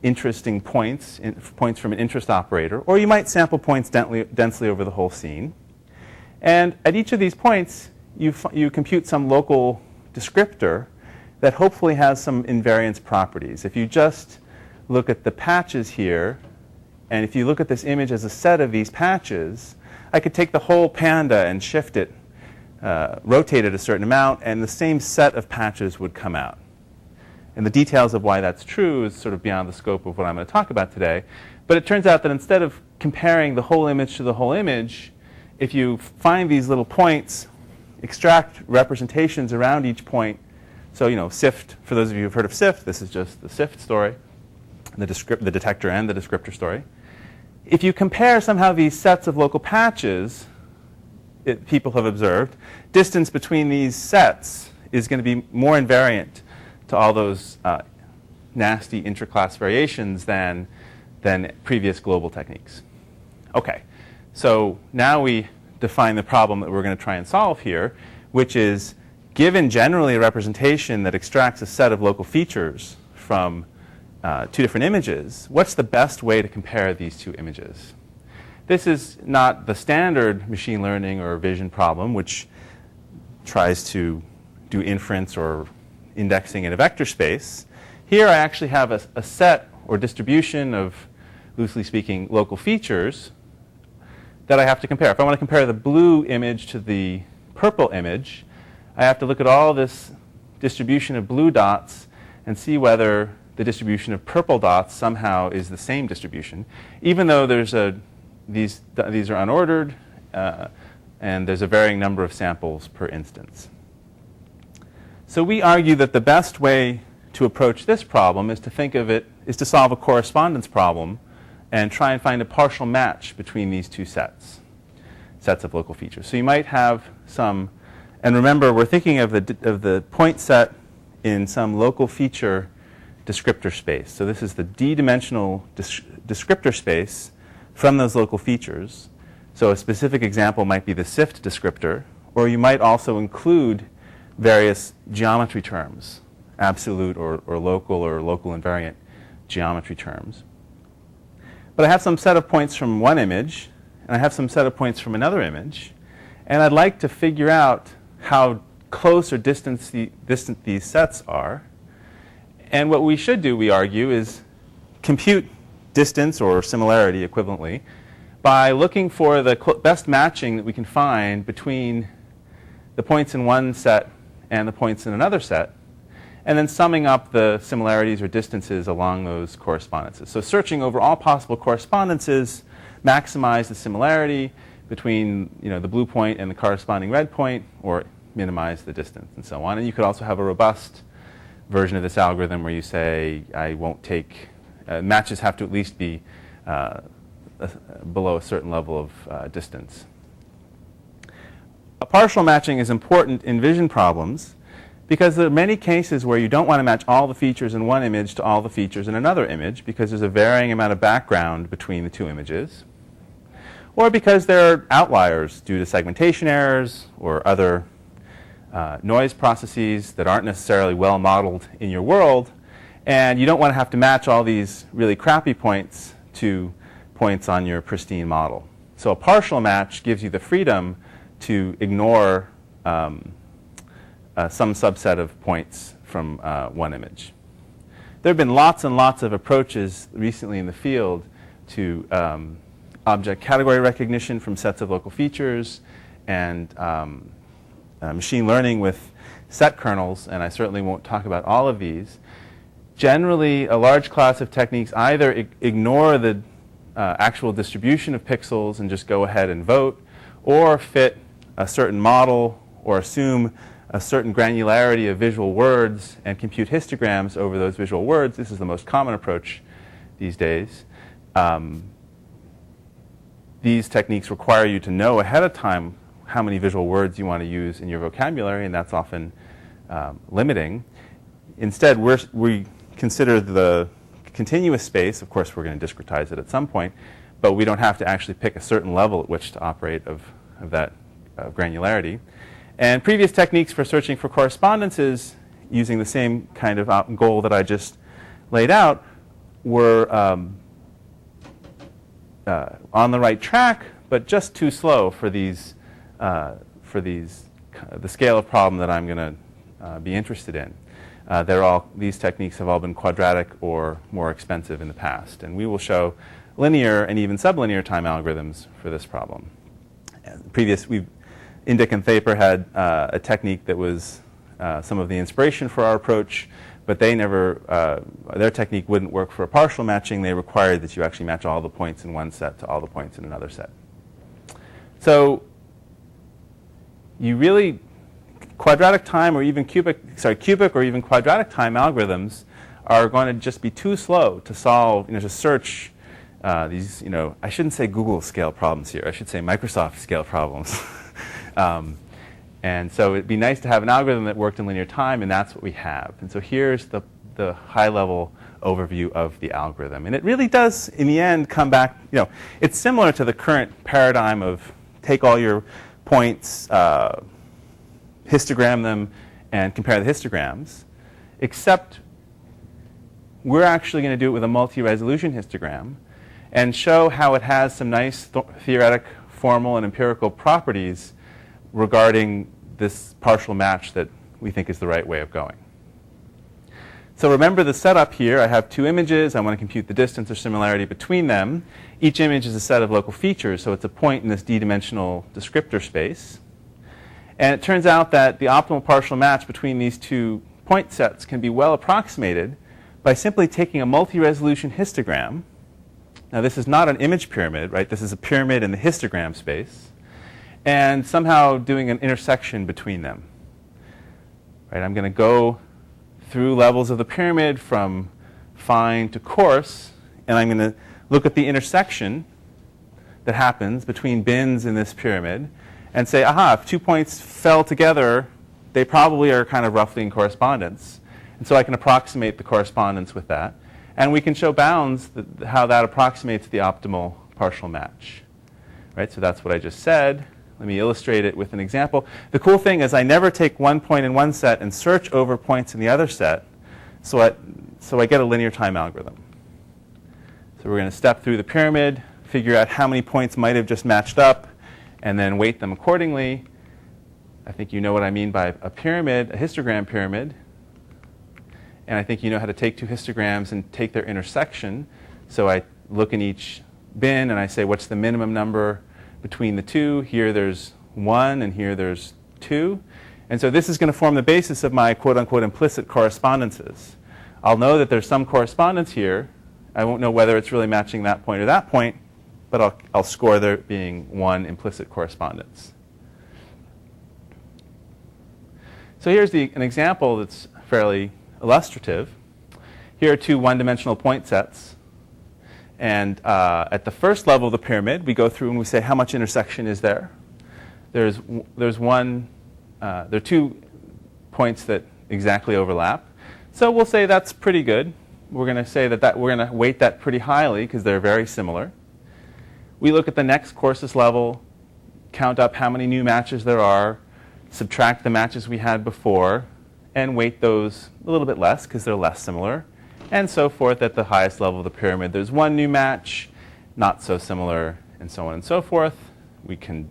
interesting points from an interest operator, or you might sample points densely over the whole scene. And at each of these points, you compute some local descriptor that hopefully has some invariance properties. If you just look at the patches here, and if you look at this image as a set of these patches, I could take the whole panda and shift it, rotate it a certain amount, and the same set of patches would come out. And the details of why that's true is sort of beyond the scope of what I'm going to talk about today. But it turns out that instead of comparing the whole image to the whole image, if you find these little points, extract representations around each point. So, SIFT, for those of you who've heard of SIFT, this is just the SIFT story, the detector and the descriptor story. If you compare somehow these sets of local patches, people have observed, distance between these sets is going to be more invariant to all those nasty intra-class variations than previous global techniques. Okay, so now we define the problem that we're going to try and solve here, which is given generally a representation that extracts a set of local features from two different images, what's the best way to compare these two images? This is not the standard machine learning or vision problem, which tries to do inference or indexing in a vector space. Here I actually have a set or distribution of, loosely speaking, local features that I have to compare. If I want to compare the blue image to the purple image, I have to look at all this distribution of blue dots and see whether the distribution of purple dots somehow is the same distribution, even though there's these are unordered and there's a varying number of samples per instance. So we argue that the best way to approach this problem is to solve a correspondence problem and try and find a partial match between these two sets of local features. So you might have some, and remember we're thinking of the point set in some local feature descriptor space. So this is the d-dimensional descriptor space from those local features. So a specific example might be the SIFT descriptor, or you might also include various geometry terms, absolute or local invariant geometry terms. But I have some set of points from one image, and I have some set of points from another image, and I'd like to figure out how close or distant these sets are. And what we should do, we argue, is compute distance or similarity equivalently by looking for the best matching that we can find between the points in one set and the points in another set, and then summing up the similarities or distances along those correspondences. So searching over all possible correspondences, maximize the similarity between the blue point and the corresponding red point, or minimize the distance, and so on. And you could also have a robust version of this algorithm where you say, I won't take matches have to at least be below a certain level of distance. A partial matching is important in vision problems because there are many cases where you don't want to match all the features in one image to all the features in another image because there's a varying amount of background between the two images, or because there are outliers due to segmentation errors or other noise processes that aren't necessarily well modeled in your world, and you don't want to have to match all these really crappy points to points on your pristine model. So a partial match gives you the freedom to ignore some subset of points from one image. There have been lots and lots of approaches recently in the field to object category recognition from sets of local features and machine learning with set kernels, and I certainly won't talk about all of these. Generally, a large class of techniques either ignore the actual distribution of pixels and just go ahead and vote, or fit a certain model or assume a certain granularity of visual words and compute histograms over those visual words. This is the most common approach these days. These techniques require you to know ahead of time how many visual words you want to use in your vocabulary, and that's often limiting. Instead, we consider the continuous space. Of course, we're going to discretize it at some point, but we don't have to actually pick a certain level at which to operate of that granularity. And previous techniques for searching for correspondences using the same kind of goal that I just laid out were on the right track, but just too slow for the scale of problem that I'm going to be interested in. These techniques have all been quadratic or more expensive in the past, and we will show linear and even sublinear time algorithms for this problem. Indick and Thaper had a technique that was some of the inspiration for our approach, but their technique wouldn't work for a partial matching. They required that you actually match all the points in one set to all the points in another set. So quadratic time or even cubic or even quadratic time algorithms are going to just be too slow to solve, to search these, I shouldn't say Google scale problems here. I should say Microsoft scale problems. And so it'd be nice to have an algorithm that worked in linear time, and that's what we have. And so here's the high-level overview of the algorithm. And it really does, in the end, come back, it's similar to the current paradigm of take all your points, histogram them, and compare the histograms, except we're actually going to do it with a multi-resolution histogram and show how it has some nice theoretic, formal, and empirical properties regarding this partial match that we think is the right way of going. So remember the setup here. I have two images. I want to compute the distance or similarity between them. Each image is a set of local features, so it's a point in this d-dimensional descriptor space. And it turns out that the optimal partial match between these two point sets can be well approximated by simply taking a multi-resolution histogram. Now, this is not an image pyramid, right? This is a pyramid in the histogram space, and somehow doing an intersection between them. Right? I'm going to go through levels of the pyramid from fine to coarse, and I'm going to look at the intersection that happens between bins in this pyramid and say, aha, if 2 points fell together, they probably are kind of roughly in correspondence. And so I can approximate the correspondence with that. And we can show bounds how that approximates the optimal partial match. Right? So that's what I just said. Let me illustrate it with an example. The cool thing is I never take one point in one set and search over points in the other set, so I get a linear time algorithm. So we're going to step through the pyramid, figure out how many points might have just matched up, and then weight them accordingly. I think you know what I mean by a pyramid, a histogram pyramid. And I think you know how to take two histograms and take their intersection. So I look in each bin and I say, what's the minimum number between the two? Here there's 1 and here there's 2. And so this is going to form the basis of my quote-unquote implicit correspondences. I'll know that there's some correspondence here. I won't know whether it's really matching that point or that point, but I'll score there being one implicit correspondence. So here's an example that's fairly illustrative. Here are two one-dimensional point sets And at the first level of the pyramid, we go through and we say how much intersection is there. There are 2 points that exactly overlap. So we'll say that's pretty good. We're going to say that we're going to weight that pretty highly because they're very similar. We look at the next courses level, count up how many new matches there are, subtract the matches we had before, and weight those a little bit less because they're less similar, and so forth. At the highest level of the pyramid, there's 1 new match, not so similar, and so on and so forth. We can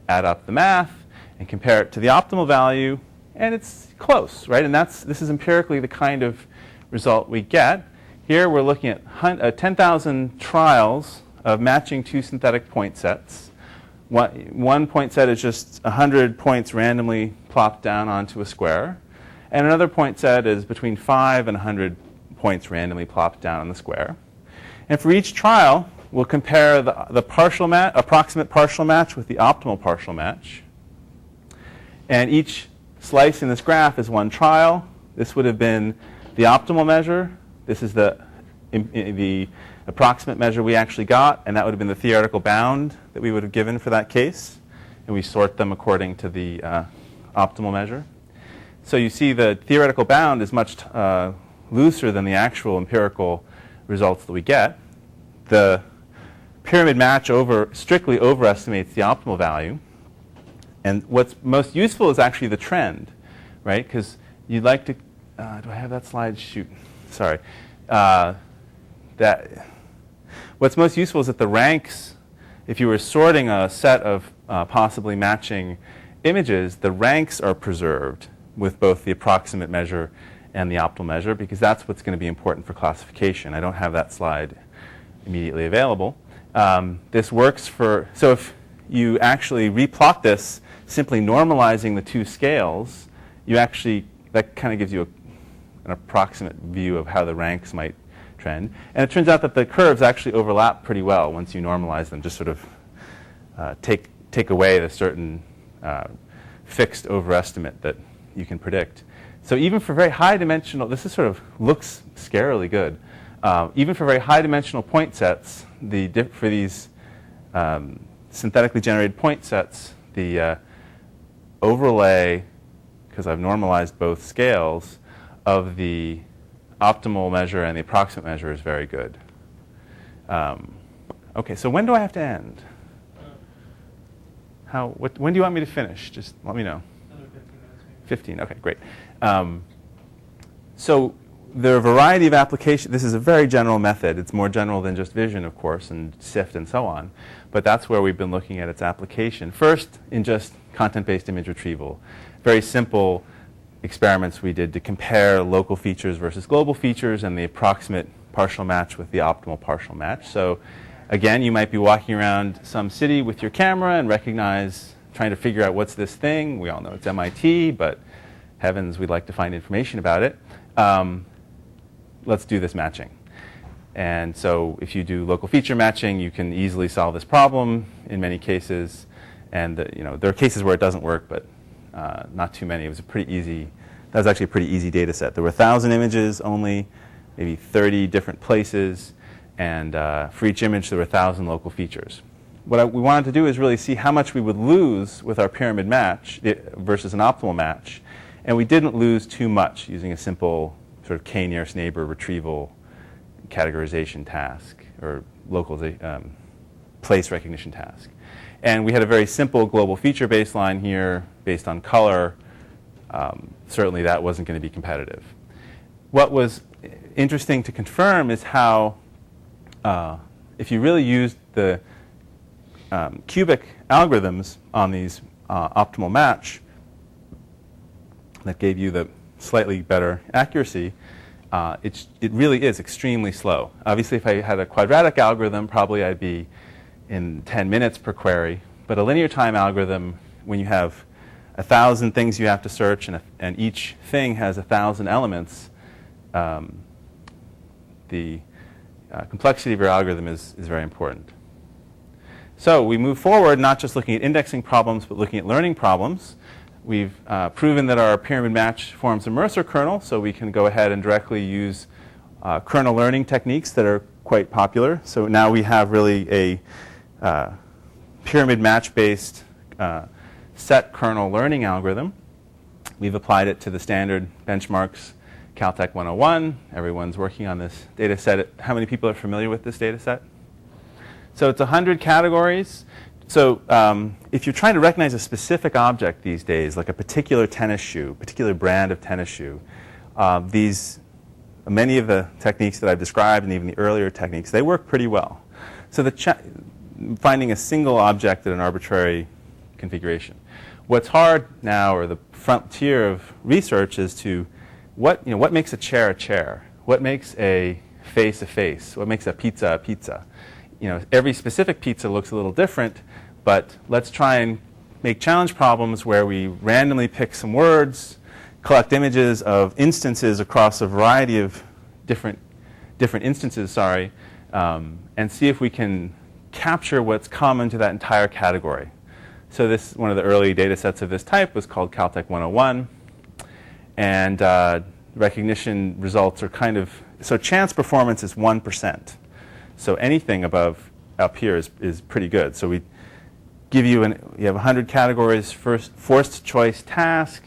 add up the math and compare it to the optimal value, and it's close, right? And this is empirically the kind of result we get. Here we're looking at 10,000 trials of matching 2 synthetic point sets. One point set is just 100 points randomly plopped down onto a square. And another point set is between 5 and 100 points randomly plopped down on the square. And for each trial, we'll compare the approximate partial match with the optimal partial match. And each slice in this graph is 1 trial. This would have been the optimal measure. This is the approximate measure we actually got, and that would have been the theoretical bound that we would have given for that case. And we sort them according to the optimal measure. So you see the theoretical bound is much looser than the actual empirical results that we get. The pyramid match strictly overestimates the optimal value. And what's most useful is actually the trend, right? Because you'd like to, do I have that slide? Shoot, sorry. What's most useful is that the ranks, if you were sorting a set of possibly matching images, the ranks are preserved with both the approximate measure and the optimal measure, because that's what's going to be important for classification. I don't have that slide immediately available. This works so if you actually replot this, simply normalizing the 2 scales, that kind of gives you an approximate view of how the ranks might trend. And it turns out that the curves actually overlap pretty well once you normalize them, just sort of take away the certain fixed overestimate that you can predict. So even for very high dimensional, this looks scarily good. Even for very high dimensional point sets, for these synthetically generated point sets, the overlay, because I've normalized both scales, of the optimal measure and the approximate measure is very good. Okay, so when do I have to end? When do you want me to finish? Just let me know. Another 15 minutes maybe. 15, okay, great. So there are a variety of applications. This is a very general method. It's more general than just vision, of course, and SIFT and so on. But that's where we've been looking at its application. First, in just content-based image retrieval. Very simple experiments we did to compare local features versus global features and the approximate partial match with the optimal partial match. So again, you might be walking around some city with your camera and trying to figure out what's this thing. We all know it's MIT, but heavens, we'd like to find information about it. Let's do this matching. And so if you do local feature matching, you can easily solve this problem in many cases. And there are cases where it doesn't work, but not too many. That was actually a pretty easy data set. There were 1,000 images only, maybe 30 different places. And for each image, there were 1,000 local features. What we wanted to do is really see how much we would lose with our pyramid match versus an optimal match. And we didn't lose too much using a simple sort of k-nearest neighbor retrieval categorization task or place recognition task. And we had a very simple global feature baseline here based on color. Certainly that wasn't going to be competitive. What was interesting to confirm is how if you really used the cubic algorithms on these optimal match that gave you the slightly better accuracy, it really is extremely slow. Obviously, if I had a quadratic algorithm, probably I'd be in 10 minutes per query. But a linear time algorithm, when you have 1,000 things you have to search and each thing has 1,000 elements, the complexity of your algorithm is very important. So we move forward, not just looking at indexing problems, but looking at learning problems. We've proven that our pyramid match forms a Mercer kernel, so we can go ahead and directly use kernel learning techniques that are quite popular. So now we have really a pyramid match-based set kernel learning algorithm. We've applied it to the standard benchmarks, Caltech 101. Everyone's working on this data set. How many people are familiar with this data set? So it's 100 categories. So if you're trying to recognize a specific object these days, like a particular tennis shoe, particular brand of tennis shoe, many of the techniques that I've described and even the earlier techniques, they work pretty well. So finding a single object at an arbitrary configuration. What's hard now, or the frontier of research, is to what makes a chair? What makes a face? What makes a pizza? Every specific pizza looks a little different, but let's try and make challenge problems where we randomly pick some words, collect images of instances across a variety of different instances, and see if we can capture what's common to that entire category. So one of the early data sets of this type was called Caltech 101, and recognition results are so chance performance is 1%. So anything above up here is pretty good. So we give you have 100 categories, forced choice task.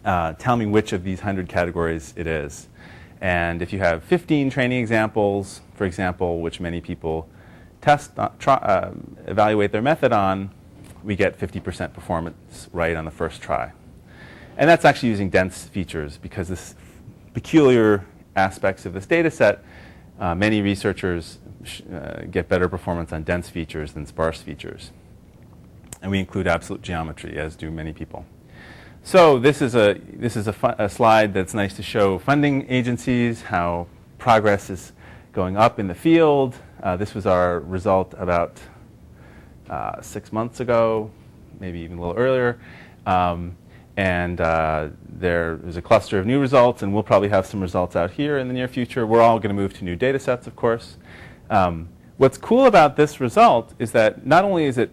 Tell me which of these 100 categories it is. And if you have 15 training examples, for example, which many people evaluate their method on, we get 50% performance right on the first try. And that's actually using dense features, because this peculiar aspects of this data set, many researchers get better performance on dense features than sparse features. And we include absolute geometry, as do many people. So this is a slide that's nice to show funding agencies, how progress is going up in the field. This was our result about 6 months ago, maybe even a little earlier. And there is a cluster of new results, and we'll probably have some results out here in the near future. We're all going to move to new data sets, of course. What's cool about this result is that not only is it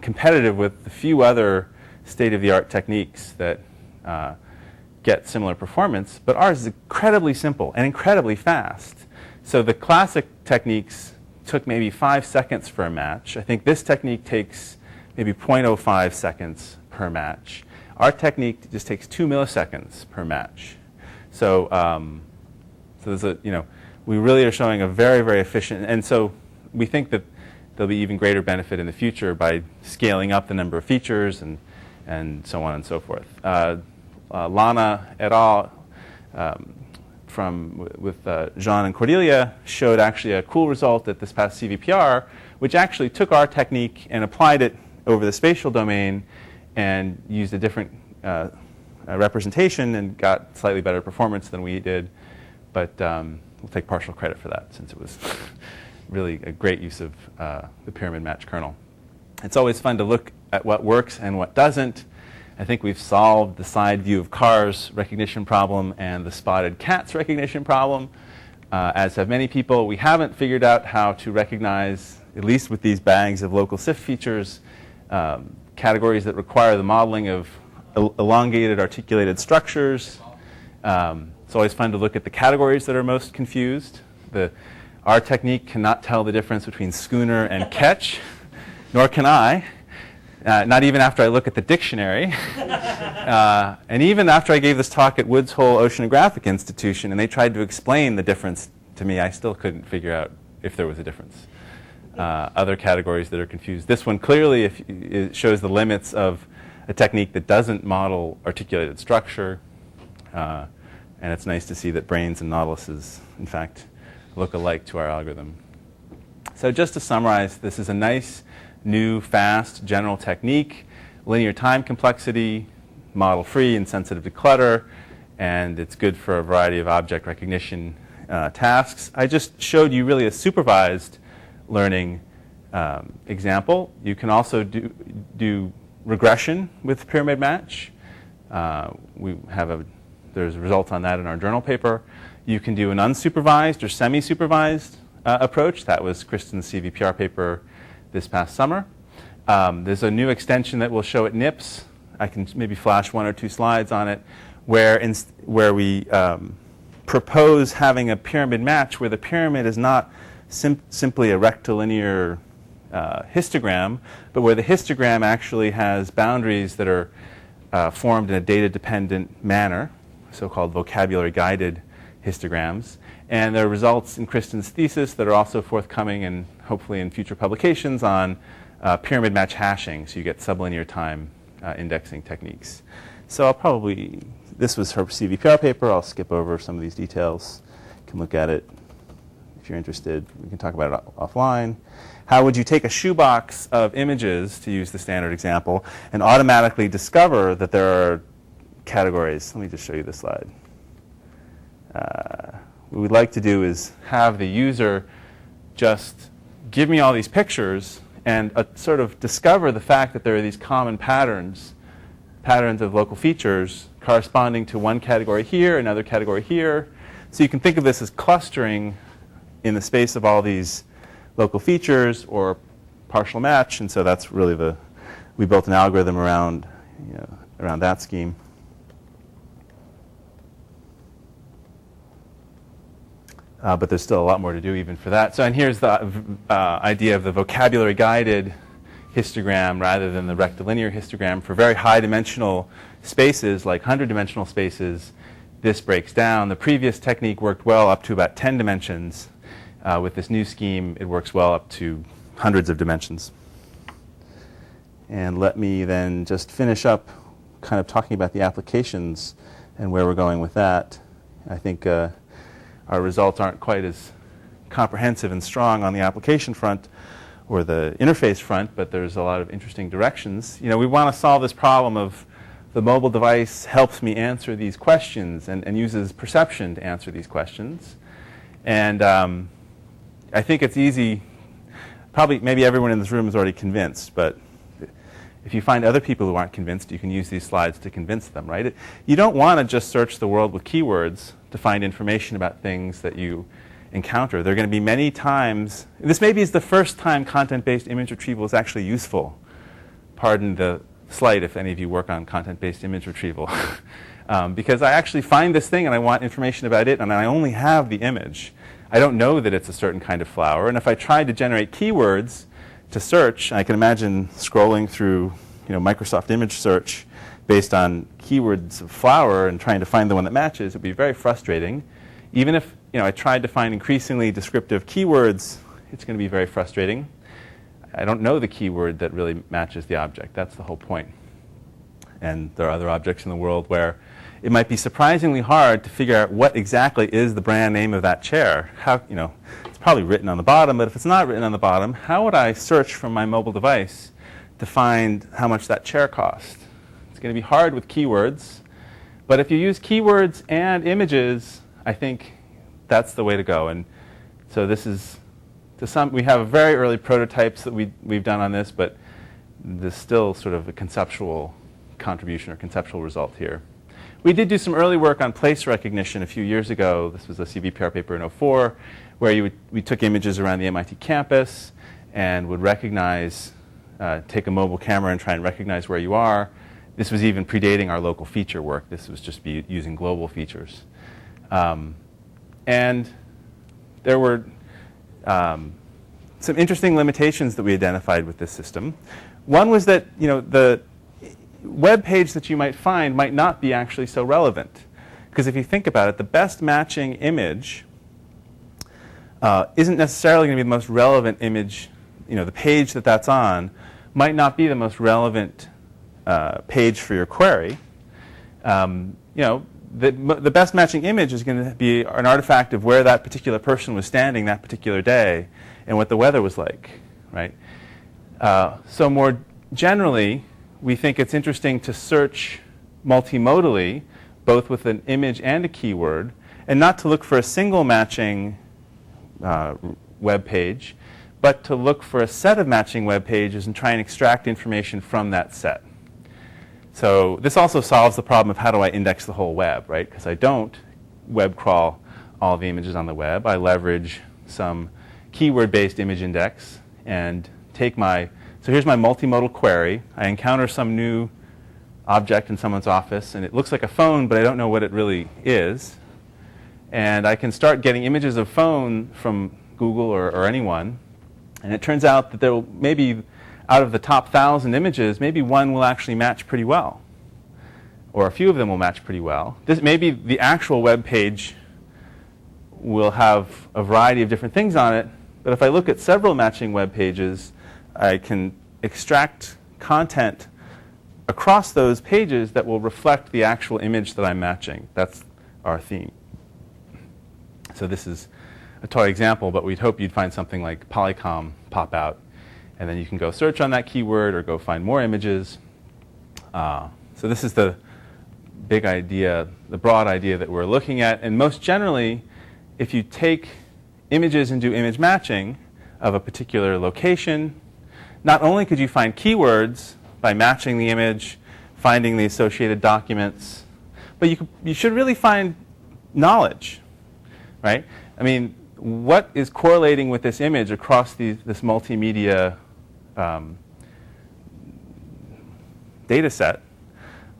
competitive with the few other state-of-the-art techniques that get similar performance, but ours is incredibly simple and incredibly fast. So the classic techniques took maybe 5 seconds for a match. I think this technique takes maybe 0.05 seconds per match. Our technique just takes 2 milliseconds per match. So, we really are showing a very, very efficient, and so we think that there'll be even greater benefit in the future by scaling up the number of features and so on and so forth. Lana et al. With Jean and Cordelia showed actually a cool result at this past CVPR, which actually took our technique and applied it over the spatial domain and used a different representation and got slightly better performance than we did. But we'll take partial credit for that, since it was really a great use of the pyramid match kernel. It's always fun to look at what works and what doesn't. I think we've solved the side view of cars recognition problem and the spotted cats recognition problem, as have many people. We haven't figured out how to recognize, at least with these bags of local SIFT features, categories that require the modeling of elongated articulated structures. It's always fun to look at the categories that are most confused. Our technique cannot tell the difference between schooner and ketch, nor can I. Not even after I look at the dictionary. And even after I gave this talk at Woods Hole Oceanographic Institution and they tried to explain the difference to me, I still couldn't figure out if there was a difference. Other categories that are confused. This one clearly it shows the limits of a technique that doesn't model articulated structure. And it's nice to see that brains and nautiluses, in fact, look alike to our algorithm. So just to summarize, this is a nice, new, fast, general technique, linear time complexity, model-free and sensitive to clutter, and it's good for a variety of object recognition tasks. I just showed you really a supervised learning example. You can also do regression with pyramid match. There's results on that in our journal paper. You can do an unsupervised or semi-supervised approach. That was Kristen's CVPR paper this past summer. There's a new extension that we'll show at NIPS. I can maybe flash 1 or 2 slides on it, where we propose having a pyramid match where the pyramid is not simply a rectilinear histogram, but where the histogram actually has boundaries that are formed in a data-dependent manner, so-called vocabulary-guided histograms. And there are results in Kristen's thesis that are also forthcoming and hopefully in future publications on pyramid match hashing, so you get sublinear time indexing techniques. So this was her CVPR paper. I'll skip over some of these details. You can look at it if you're interested. We can talk about it offline. How would you take a shoebox of images, to use the standard example, and automatically discover that there are categories? Let me just show you this slide. What we'd like to do is have the user just give me all these pictures and sort of discover the fact that there are these common patterns of local features corresponding to one category here, another category here. So you can think of this as clustering in the space of all these local features or partial match. And so that's really we built an algorithm around that scheme. But there's still a lot more to do even for that. So, and here's the idea of the vocabulary-guided histogram rather than the rectilinear histogram. For very high-dimensional spaces, like 100-dimensional spaces, this breaks down. The previous technique worked well up to about 10 dimensions. With this new scheme, it works well up to hundreds of dimensions. And let me then just finish up kind of talking about the applications and where we're going with that. I think our results aren't quite as comprehensive and strong on the application front or the interface front, but there's a lot of interesting directions. We want to solve this problem of the mobile device helps me answer these questions and uses perception to answer these questions. And I think it's easy. Probably, maybe everyone in this room is already convinced, but if you find other people who aren't convinced, you can use these slides to convince them, right? You don't want to just search the world with keywords to find information about things that you encounter. There are going to be many times, this maybe is the first time content-based image retrieval is actually useful. Pardon the slight if any of you work on content-based image retrieval. Because I actually find this thing and I want information about it and I only have the image. I don't know that it's a certain kind of flower. And if I tried to generate keywords to search, I can imagine scrolling through Microsoft image search based on keywords of flower and trying to find the one that matches. It would be very frustrating. Even if I tried to find increasingly descriptive keywords, it's going to be very frustrating. I don't know the keyword that really matches the object. That's the whole point. And there are other objects in the world where it might be surprisingly hard to figure out what exactly is the brand name of that chair. It's probably written on the bottom, but if it's not written on the bottom, how would I search from my mobile device to find how much that chair cost? It's going to be hard with keywords. But if you use keywords and images, I think that's the way to go. And so this is, we have very early prototypes that we've done on this, but there's still sort of a conceptual contribution or conceptual result here. We did do some early work on place recognition a few years ago. This was a CVPR paper in 2004, where we took images around the MIT campus and would recognize, take a mobile camera and try and recognize where you are. This was even predating our local feature work. This was just using global features. And there were some interesting limitations that we identified with this system. One was that the web page that you might find might not be actually so relevant. Because if you think about it, the best matching image isn't necessarily going to be the most relevant image. The page that's on might not be the most relevant page for your query. The best matching image is going to be an artifact of where that particular person was standing that particular day and what the weather was like, right? So more generally, we think it's interesting to search multimodally, both with an image and a keyword, and not to look for a single matching web page, but to look for a set of matching web pages and try and extract information from that set. So this also solves the problem of how do I index the whole web, right? Because I don't web crawl all the images on the web. I leverage some keyword-based image index and take so here's my multimodal query. I encounter some new object in someone's office, and it looks like a phone, but I don't know what it really is. And I can start getting images of phone from Google or anyone. And it turns out that there will maybe, out of the top 1,000 images, maybe one will actually match pretty well. Or a few of them will match pretty well. Maybe the actual web page will have a variety of different things on it. But if I look at several matching web pages, I can extract content across those pages that will reflect the actual image that I'm matching. That's our theme. So this is a toy example, but we'd hope you'd find something like Polycom pop out. And then you can go search on that keyword or go find more images. So this is the big idea, the broad idea that we're looking at. And most generally, if you take images and do image matching of a particular location, not only could you find keywords by matching the image, finding the associated documents, but you should really find knowledge, right? I mean, what is correlating with this image across this multimedia data set,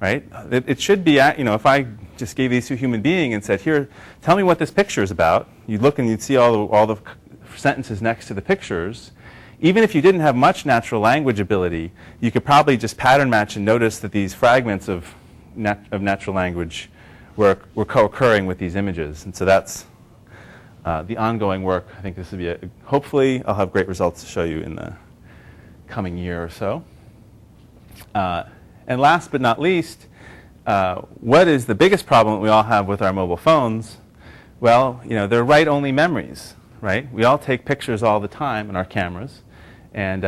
right? It should be, if I just gave these to a human being and said, here, tell me what this picture is about, you'd look and you'd see all the sentences next to the pictures. Even if you didn't have much natural language ability, you could probably just pattern match and notice that these fragments of natural language were co-occurring with these images. And so that's the ongoing work. I think this will be hopefully I'll have great results to show you in the coming year or so. And last but not least, what is the biggest problem that we all have with our mobile phones? Well, they're write-only memories, right? We all take pictures all the time in our cameras. And,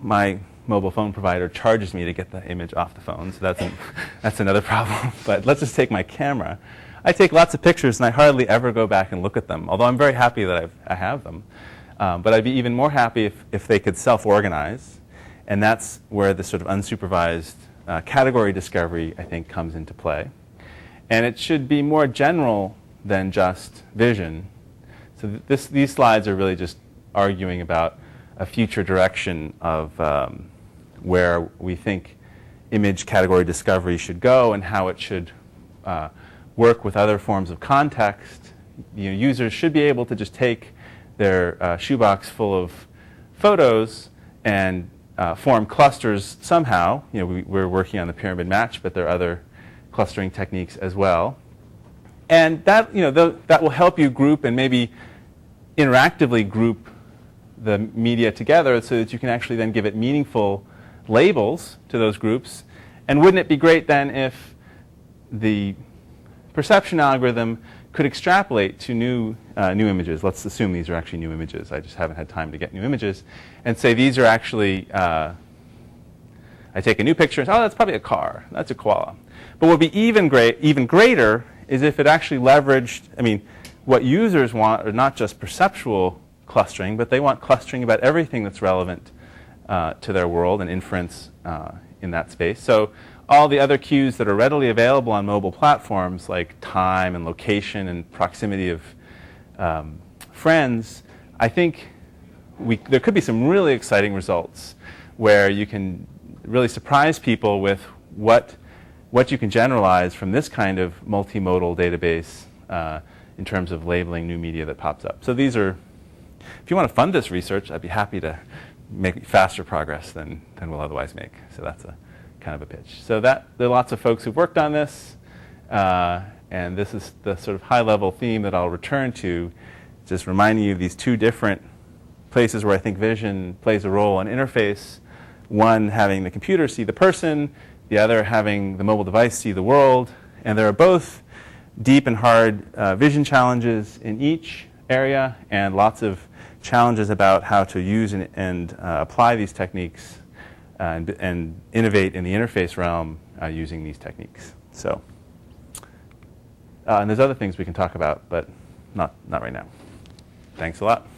my mobile phone provider charges me to get the image off the phone, so that's another problem. But let's just take my camera. I take lots of pictures, and I hardly ever go back and look at them, although I'm very happy that I have them. But I'd be even more happy if they could self-organize. And that's where the sort of unsupervised category discovery, I think, comes into play. And it should be more general than just vision. So these slides are really just arguing about a future direction of where we think image category discovery should go and how it should work with other forms of context. Users should be able to just take their shoebox full of photos and form clusters somehow. We're working on the pyramid match, but there are other clustering techniques as well. And that, that will help you group and maybe interactively group the media together so that you can actually then give it meaningful labels to those groups. And wouldn't it be great then if the perception algorithm could extrapolate to new images? Let's assume these are actually new images. I just haven't had time to get new images. And say these are actually, I take a new picture and say, oh, that's probably a car. That's a koala. But what would be even greater is if it actually leveraged, what users want are not just perceptual clustering, but they want clustering about everything that's relevant to their world and inference in that space. So all the other cues that are readily available on mobile platforms, like time and location and proximity of friends, I think there could be some really exciting results where you can really surprise people with what you can generalize from this kind of multimodal database in terms of labeling new media that pops up. So these are, if you want to fund this research, I'd be happy to make faster progress than we'll otherwise make. So that's a kind of a pitch. So there are lots of folks who've worked on this, and this is the sort of high-level theme that I'll return to, just reminding you of these two different places where I think vision plays a role in interface, one having the computer see the person, the other having the mobile device see the world. And there are both deep and hard vision challenges in each area and lots of challenges about how to use and apply these techniques and innovate in the interface realm using these techniques. So, and there's other things we can talk about, but not right now. Thanks a lot.